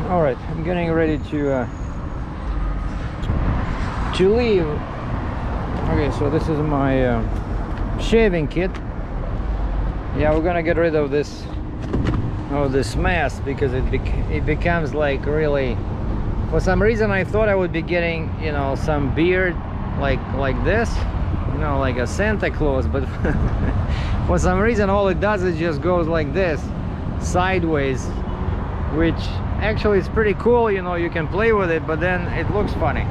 All right, I'm getting ready to leave. Okay, so this is my shaving kit. Yeah, we're gonna get rid of this mess because it becomes like really. For some reason, I thought I would be getting, you know, some beard like this, you know, like a Santa Claus, but for some reason, all it does is just goes like this, sideways, which actually is pretty cool. You know, you can play with it, but then it looks funny.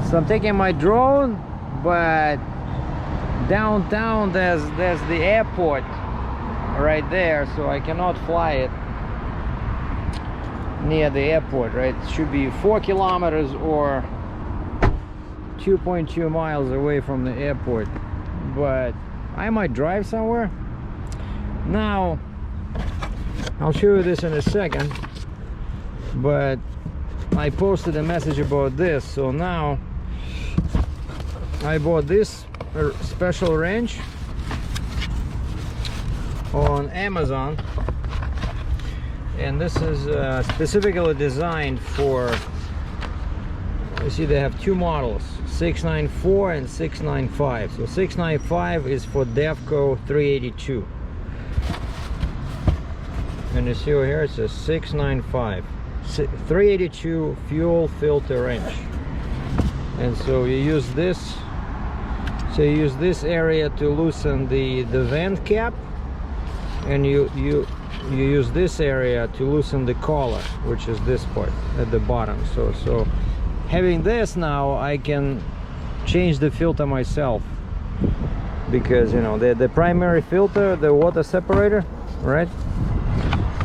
So I'm taking my drone, but downtown there's the airport right there, so I cannot fly it near the airport, right? It should be 4 kilometers or 2.2 miles away from the airport, but I might drive somewhere. Now I'll show you this in a second, but I posted a message about this. So now I bought this special wrench on Amazon, and this is specifically designed for, you see they have two models, 694 and 695. So 695 is for Devco 382, and you see over here it says 695 382 fuel filter wrench. And so you use this, area to loosen the vent cap, and you use this area to loosen the collar, which is this part at the bottom. So having this, now I can change the filter myself, because you know the primary filter, the water separator, right?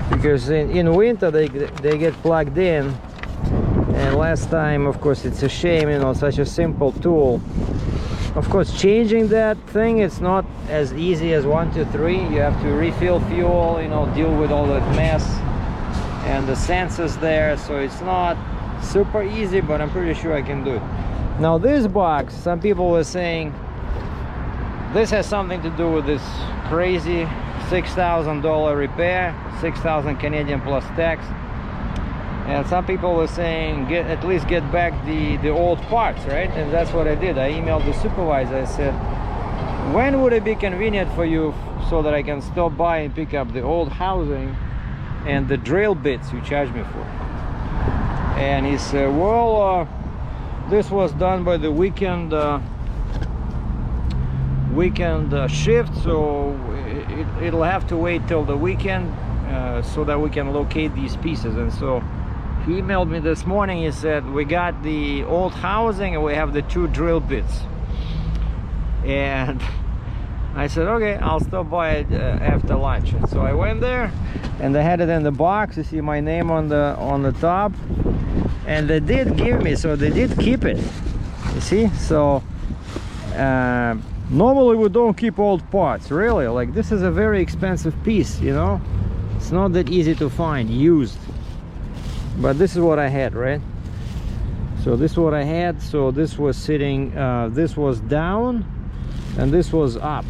Because in winter they get plugged in, and last time, of course, it's a shame, you know, such a simple tool. Of course, changing that thing, it's not as easy as 1, 2, 3. You have to refill fuel, you know, deal with all that mess and the sensors there, so it's not super easy, but I'm pretty sure I can do it. Now this box, some people were saying this has something to do with this crazy $6,000 repair, 6,000 Canadian plus tax. And some people were saying at least get back the old parts, right? And that's what I did. I emailed the supervisor. I said, when would it be convenient for you so that I can stop by and pick up the old housing and the drill bits you charge me for? And he said, well, this was done by the weekend shift, so it'll have to wait till the weekend so that we can locate these pieces. And so he emailed me this morning. He said, we got the old housing and we have the 2 drill bits. And I said, okay, I'll stop by after lunch. And so I went there, and they had it in the box. You see my name on the top, and they did give me, so they did keep it, you see. So normally we don't keep old parts, really. Like, this is a very expensive piece, you know. It's not that easy to find used, but this is what I had, right? So this is what I had. So this was sitting, this was down and this was up.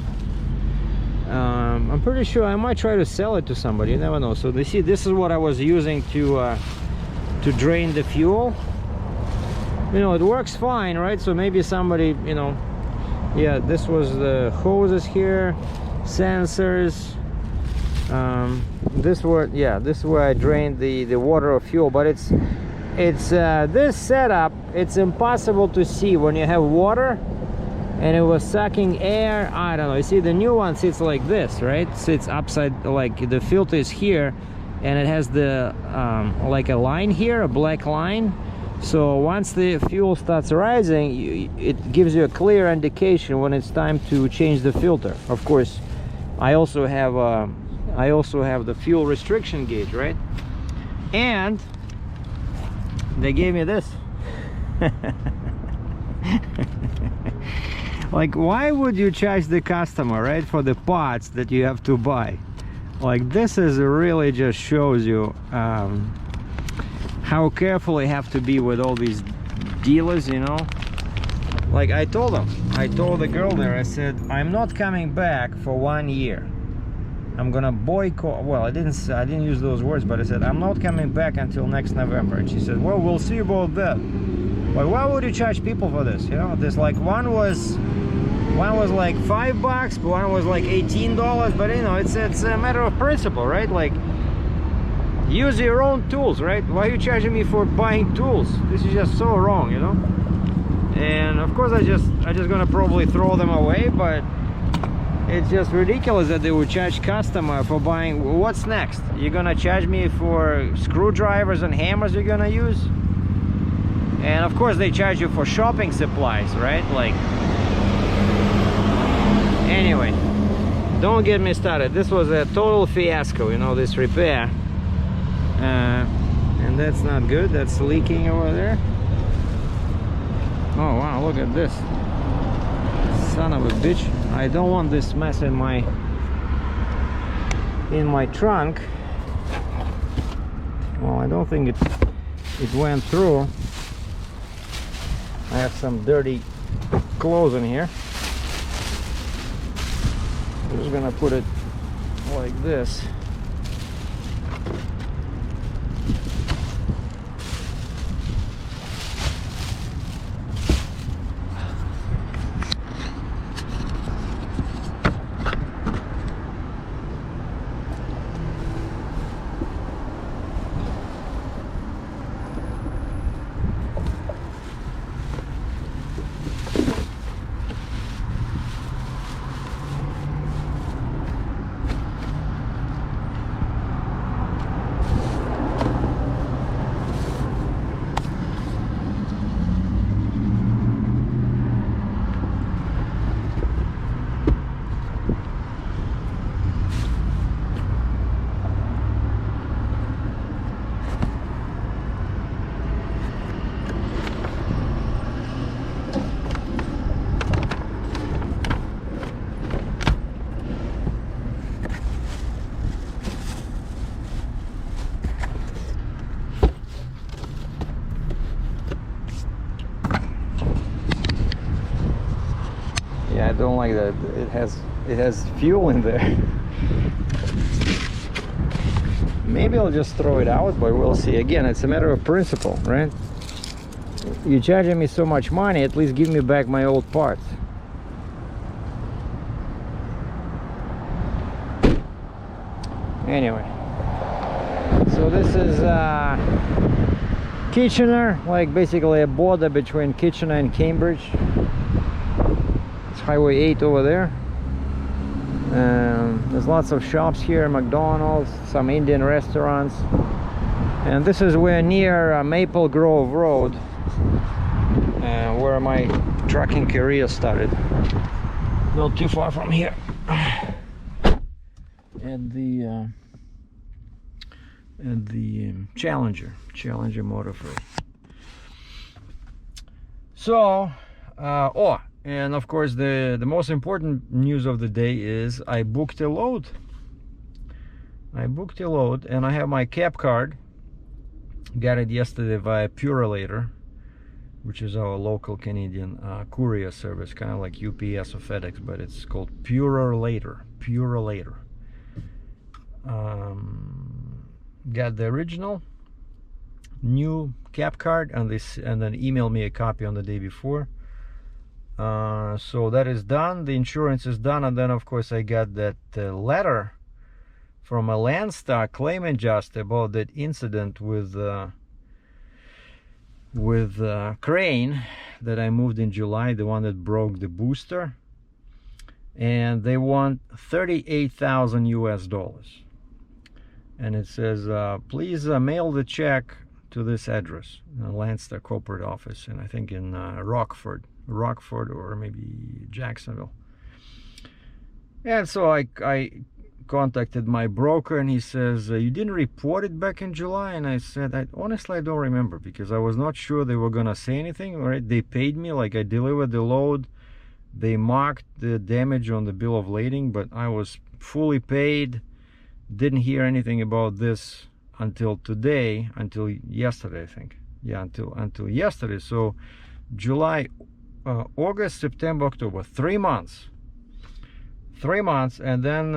I'm pretty sure I might try to sell it to somebody, you never know. So you see, this is what I was using to drain the fuel. You know, it works fine, right? So maybe somebody, you know, yeah, this was the hoses here, sensors. This is where I drained the water or fuel. But it's this setup, it's impossible to see when you have water and it was sucking air. I don't know, you see the new one sits like this, right? Sits upside, like the filter is here, and it has the like a line here, a black line. So once the fuel starts rising, it gives you a clear indication when it's time to change the filter. Of course, I also have the fuel restriction gauge, right? And they gave me this. Like, why would you charge the customer, right, for the parts that you have to buy? Like, this is really just shows you how careful you have to be with all these dealers, you know. Like I told the girl there, I said, I'm not coming back for 1 year. I'm gonna boycott. Well, I didn't use those words, but I said I'm not coming back until next November. And she said, well, we'll see about that. But why would you charge people for this? You know, there's like one was like $5, but one was like $18. But you know, it's a matter of principle, right? Like, use your own tools, right? Why are you charging me for buying tools? This is just so wrong, you know. And of course, I just gonna probably throw them away, but it's just ridiculous that they would charge customer for buying. What's next? You're gonna charge me for screwdrivers and hammers you're gonna use? And of course they charge you for shopping supplies, right? Like, anyway, don't get me started. This was a total fiasco, you know, this repair. And that's not good. That's leaking over there. Oh wow, look at this. Son of a bitch. I don't want this mess in my trunk. Well, I don't think it went through. I have some dirty clothes in here. I'm just gonna put it like this. Yeah, I don't like that. It has fuel in there. Maybe I'll just throw it out, but we'll see. Again, it's a matter of principle, right? You're charging me so much money, at least give me back my old parts. Anyway, so this is Kitchener, like basically a border between Kitchener and Cambridge. It's Highway 8 over there. There's lots of shops here, McDonald's, some Indian restaurants, and this is where near Maple Grove Road, where my trucking career started. Not too far from here. And the Challenger Motor Freight. So, and of course the most important news of the day is I booked a load. And I have my cab card. Got it yesterday via Purolator, which is our local Canadian courier service, kind of like UPS or FedEx, but it's called Purolator. Got the original new cab card, and then emailed me a copy on the day before. So that is done. The insurance is done, and then of course I got that letter from a Landstar claim adjuster about that incident with crane that I moved in July, the one that broke the booster, and they want $38,000 US. And it says, please mail the check to this address, Landstar corporate office, and I think in Rockford or maybe Jacksonville. And so I contacted my broker, and he says, you didn't report it back in July? And I said, honestly, I don't remember, because I was not sure they were gonna say anything. Right? They paid me, like I delivered the load, they marked the damage on the bill of lading, but I was fully paid. Didn't hear anything about this until today, until yesterday, I think. Yeah, until yesterday. So July, August, September, October, 3 months. 3 months, and then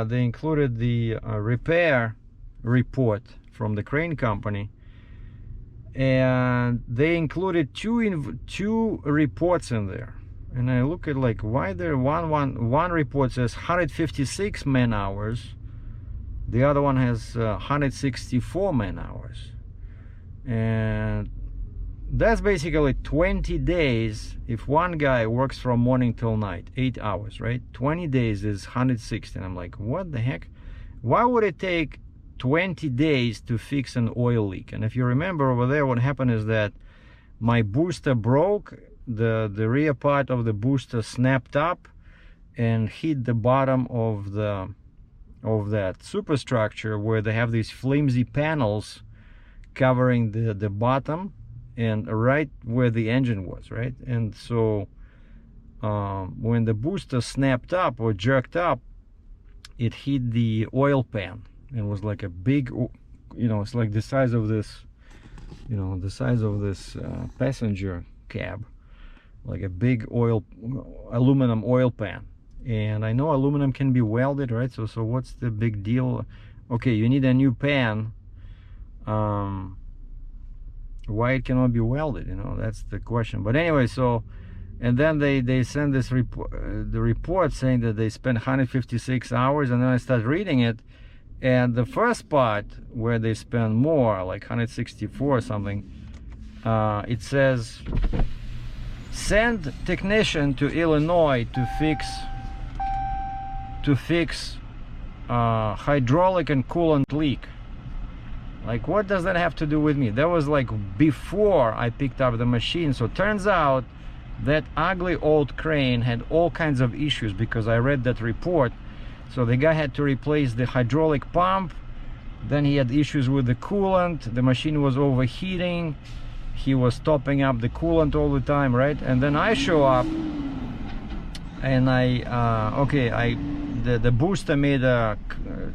they included the repair report from the crane company, and they included two reports in there. And I look at like, why there one report says 156 man hours, the other one has 164 man hours, and that's basically 20 days if one guy works from morning till night, 8 hours, right? 20 days is 160. And I'm like, what the heck? Why would it take 20 days to fix an oil leak? And if you remember over there, what happened is that my booster broke, the rear part of the booster snapped up and hit the bottom of that superstructure, where they have these flimsy panels covering the bottom and right where the engine was, right? And so when the booster snapped up or jerked up, it hit the oil pan, and was like a big, you know, it's like the size of this, you know, the size of this passenger cab, like a big aluminum oil pan. And I know aluminum can be welded, right? So what's the big deal? Okay, you need a new pan. Why it cannot be welded, you know, that's the question. But anyway, so, and then they send this the report saying that they spent 156 hours, and then I start reading it, and the first part where they spend more, like 164 or something, it says send technician to Illinois to fix hydraulic and coolant leak. Like, what does that have to do with me? That was like before I picked up the machine. So turns out that ugly old crane had all kinds of issues, because I read that report. So the guy had to replace the hydraulic pump, then he had issues with the coolant, the machine was overheating, he was topping up the coolant all the time, right? And then I show up, and the booster made a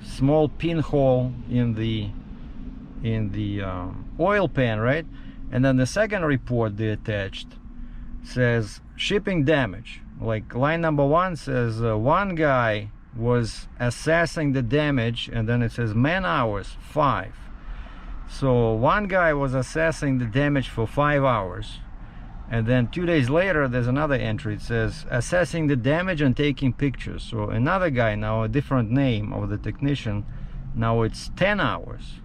small pinhole in the oil pan, right? And then the second report they attached says shipping damage. Like line number 1 says one guy was assessing the damage, and then it says man hours 5. So one guy was assessing the damage for 5 hours, and then 2 days later there's another entry. It says assessing the damage and taking pictures. So another guy, now a different name of the technician, now it's 10 hours.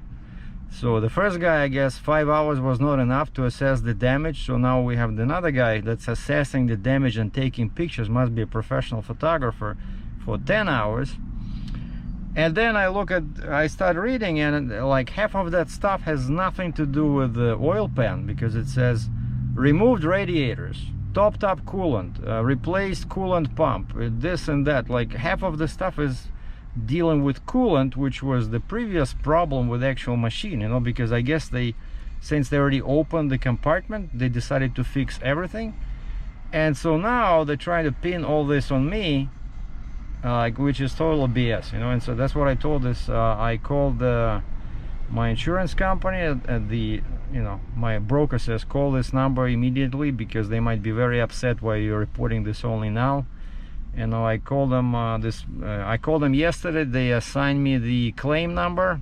So the first guy, I guess 5 hours was not enough to assess the damage, so now we have another guy that's assessing the damage and taking pictures, must be a professional photographer, for 10 hours. And then I start reading, and like half of that stuff has nothing to do with the oil pan, because it says removed radiators, topped up coolant, replaced coolant pump, this and that. Like half of the stuff is dealing with coolant, which was the previous problem with the actual machine, you know, because I guess since they already opened the compartment, they decided to fix everything. And so now they're trying to pin all this on me, like, which is total BS, you know. And so that's what I told this, I called my insurance company, at the, you know, my broker says call this number immediately, because they might be very upset why you're reporting this only now. And I called them I called them yesterday. They assigned me the claim number,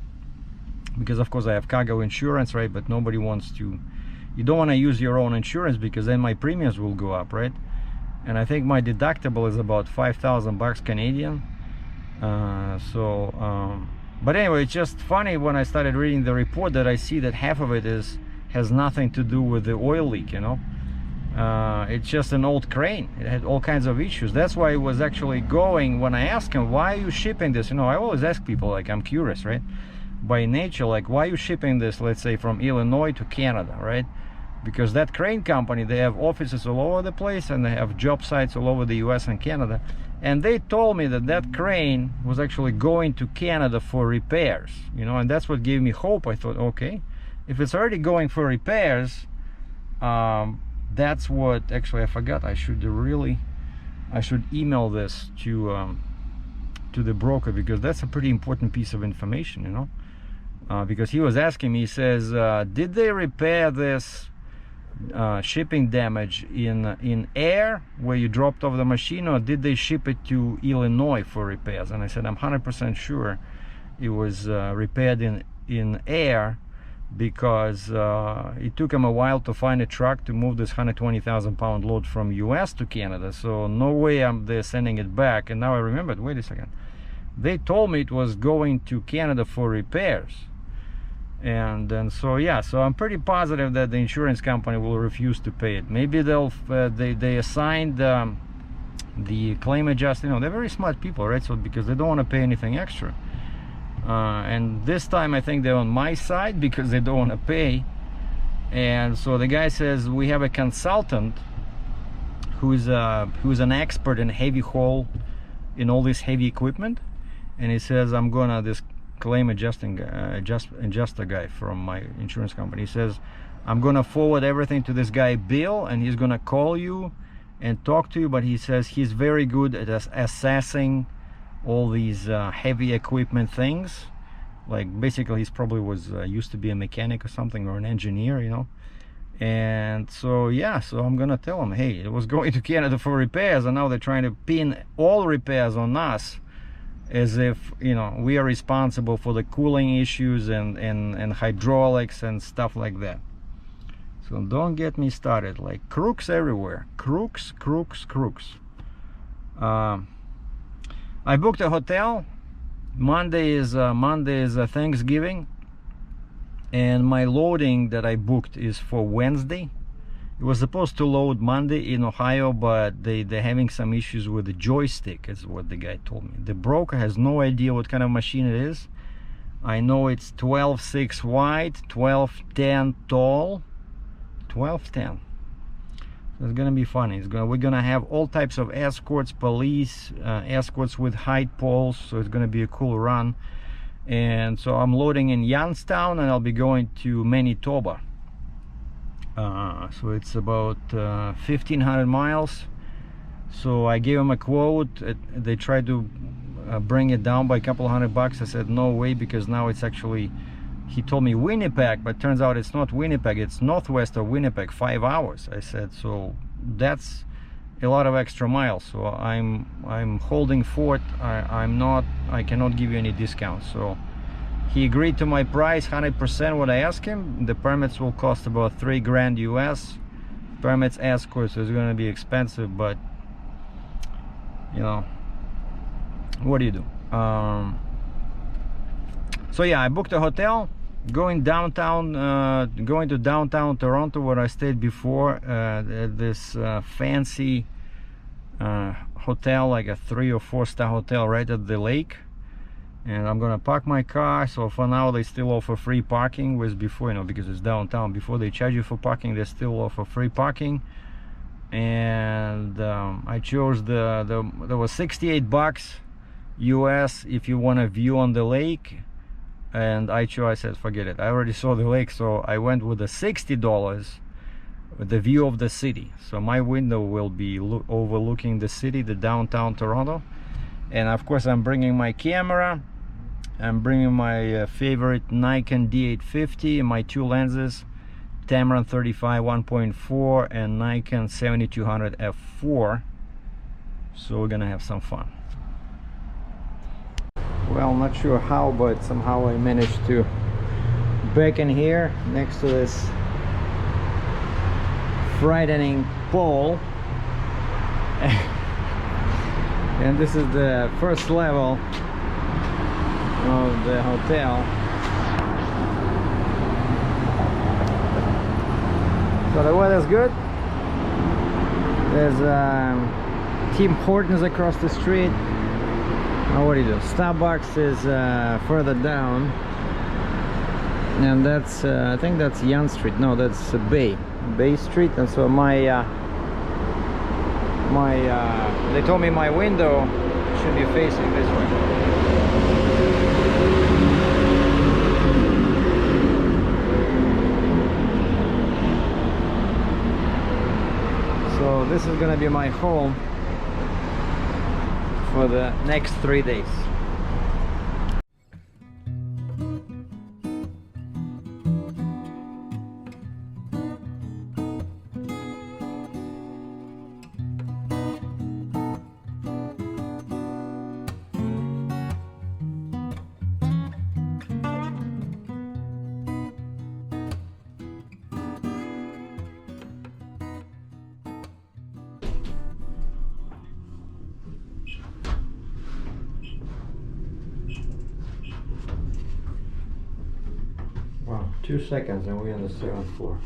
because of course I have cargo insurance, right? But nobody wants to, you don't want to use your own insurance, because then my premiums will go up, right? And I think my deductible is about 5,000 bucks Canadian. But anyway, it's just funny when I started reading the report that I see that half of it has nothing to do with the oil leak, you know. It's just an old crane. It had all kinds of issues. That's why it was actually going, when I asked him, why are you shipping this? You know, I always ask people, like, I'm curious, right? By nature, like, why are you shipping this, let's say, from Illinois to Canada, right? Because that crane company, they have offices all over the place, and they have job sites all over the US and Canada. And they told me that that crane was actually going to Canada for repairs, you know, and that's what gave me hope. I thought, okay, if it's already going for repairs, that's what, actually I forgot, I should email this to the broker, because that's a pretty important piece of information, you know. Because he was asking me, he says, did they repair this shipping damage in air where you dropped off the machine, or did they ship it to Illinois for repairs? And I said, I'm 100% sure it was repaired in air, because it took them a while to find a truck to move this 120,000 pound load from US to Canada. So no way they're sending it back. And now I remembered, wait a second, they told me it was going to Canada for repairs. And so yeah, so I'm pretty positive that the insurance company will refuse to pay it. Maybe they assigned the claim adjuster. You know, they're very smart people, right? So because they don't want to pay anything extra. And this time I think they're on my side because they don't want to pay. And so the guy says, we have a consultant who's an expert in heavy haul, in all this heavy equipment, and he says, I'm gonna, this claim adjuster guy from my insurance company, he says, I'm gonna forward everything to this guy Bill, and he's gonna call you and talk to you. But he says he's very good at assessing all these heavy equipment things. Like basically he's probably was used to be a mechanic or something, or an engineer, you know. And so yeah, so I'm gonna tell him, hey, it was going to Canada for repairs, and now they're trying to pin all repairs on us, as if, you know, we are responsible for the cooling issues and hydraulics and stuff like that. So don't get me started. Like, crooks everywhere, crooks. I booked a hotel. Monday is Thanksgiving, and my loading that I booked is for Wednesday. It was supposed to load Monday in Ohio, but they're having some issues with the joystick, is what the guy told me. The broker has no idea what kind of machine it is. I know it's 12.6 wide, 12.10 tall, 12.10. So it's gonna be funny. We're gonna have all types of escorts, police, escorts with height poles. So it's gonna be a cool run. And so I'm loading in Youngstown, and I'll be going to Manitoba. So it's about 1,500 miles. So I gave them a quote. They tried to bring it down by a couple $100. I said no way, because now it's actually, he told me Winnipeg, but turns out it's not Winnipeg, it's northwest of Winnipeg, 5 hours. I said, so that's a lot of extra miles. So I'm holding fort. I cannot give you any discounts. So he agreed to my price, 100% what I asked him. The permits will cost about $3 grand US. Permits, escorts, is going to be expensive, but you know, what do you do? So yeah, I booked a hotel, going to downtown Toronto, where I stayed before, at this fancy hotel, like a 3 or 4 star hotel right at the lake. And I'm gonna park my car. So for now they still offer free parking, whereas before, you know, because it's downtown, before they charge you for parking, they still offer free parking. And I chose there was $68 US if you want a view on the lake, and I said forget it, I already saw the lake. So I went with the $60 with the view of the city. So my window will be overlooking the city, the downtown Toronto. And of course I'm bringing my camera. I'm bringing my favorite Nikon D850, my 2 lenses, Tamron 35 1.4 and Nikon 7200 f4. So we're gonna have some fun. Well, not sure how, but somehow I managed to back in here next to this frightening pole. And this is the first level of the hotel. So the weather's good. There's Tim Hortons across the street. Oh, what do you do? Starbucks is further down, and that's I think that's Yonge Street. No, that's Bay Street. And so they told me my window should be facing this way. So this is gonna be my home for the next 3 days. 2 seconds and we're on the 7th floor.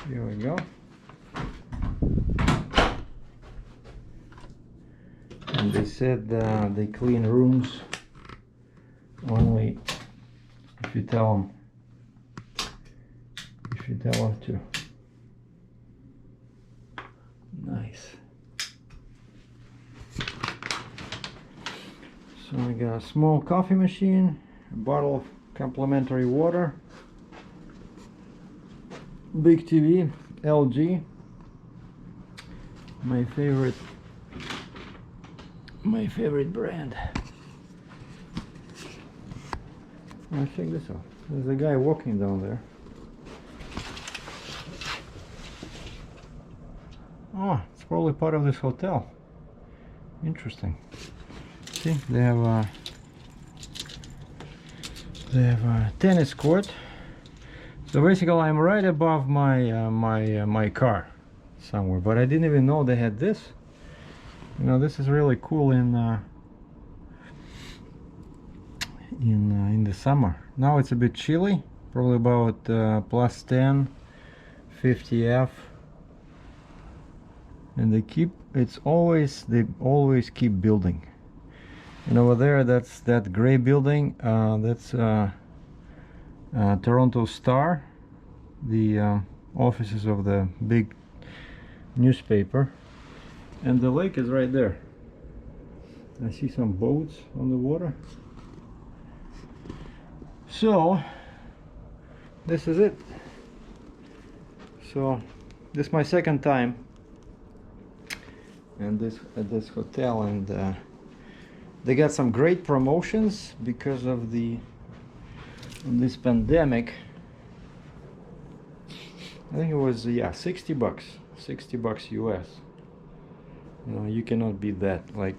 Here we go. And they said they clean rooms only if you tell them to. Nice. So I got a small coffee machine, a bottle of complimentary water, big TV, LG, my favorite brand. Let's check this out. There's a guy walking down there. Oh, it's probably part of this hotel. Interesting. See, they have a tennis court. So basically, I'm right above my my car somewhere, but I didn't even know they had this. You know, this is really cool in the summer. Now it's a bit chilly, probably about plus 10, 50 F. And they always keep building. And over there, that's that gray building. That's Toronto Star, the offices of the big newspaper, and the lake is right there. I see some boats on the water. So this is it. So this is my second time and at this hotel, and they got some great promotions because of this pandemic. I think it was, yeah, $60 US. You know, you cannot beat that. Like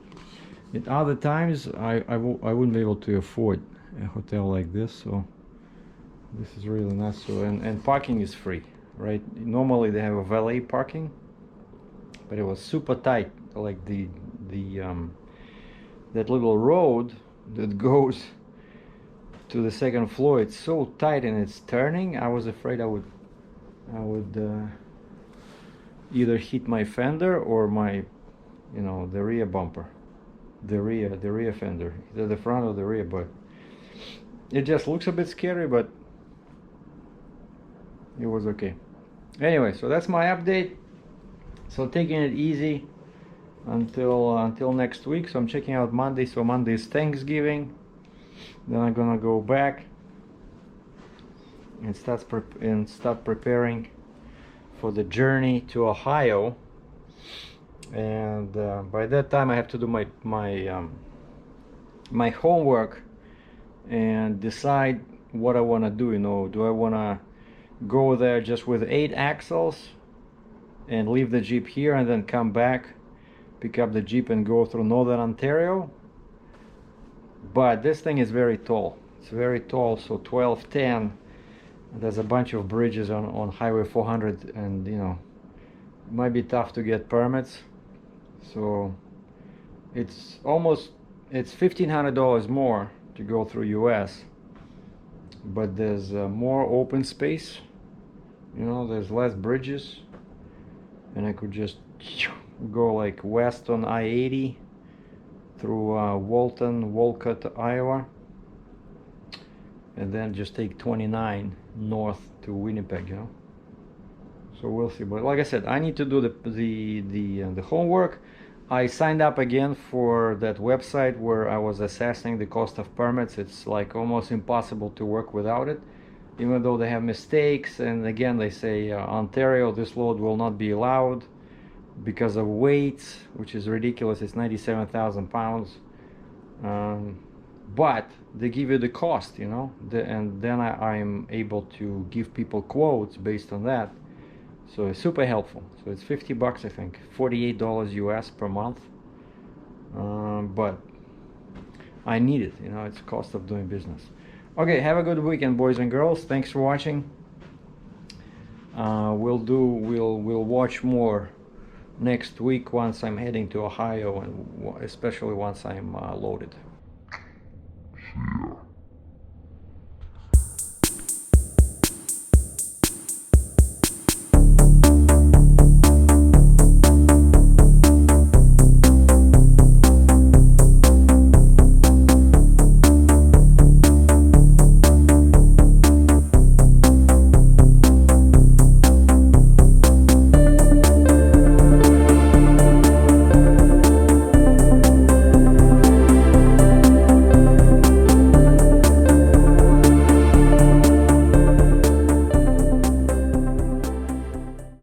at other times I wouldn't be able to afford a hotel like this, so this is really nice. So and parking is free, right? Normally they have a valet parking, but it was super tight. Like the that little road that goes to the second floor, it's so tight and it's turning. I was afraid I would either hit my fender or my, you know, the rear bumper, the rear fender, either the front or the rear. But it just looks a bit scary, but it was okay. Anyway, so that's my update. So taking it easy until next week. So I'm checking out Monday. So Monday is Thanksgiving. Then I'm gonna go back and start preparing for the journey to Ohio. And by that time I have to do my homework and decide what I want to do. You know, do I want to go there just with 8 axles and leave the Jeep here and then come back, pick up the Jeep and go through Northern Ontario? But this thing is very tall. It's very tall, so 1210. There's a bunch of bridges on Highway 400, and you know, it might be tough to get permits. So it's $1,500 more to go through US, but there's more open space. You know, there's less bridges, and I could just go like west on I-80 through Wolcott, Iowa, and then just take 29 north to Winnipeg. You know, so we'll see. But like I said, I need to do the homework. I signed up again for that website where I was assessing the cost of permits. It's like almost impossible to work without it, even though they have mistakes. And again, they say Ontario, this load will not be allowed. because of weight, which is ridiculous. It's 97,000 pounds. But they give you the cost, you know, and then I'm able to give people quotes based on that. So it's super helpful. So it's 50 bucks, I think, $48 US per month. But I need it, you know, it's cost of doing business. Okay, have a good weekend, boys and girls. Thanks for watching. We'll watch more next week once I'm heading to Ohio, and especially once I'm loaded.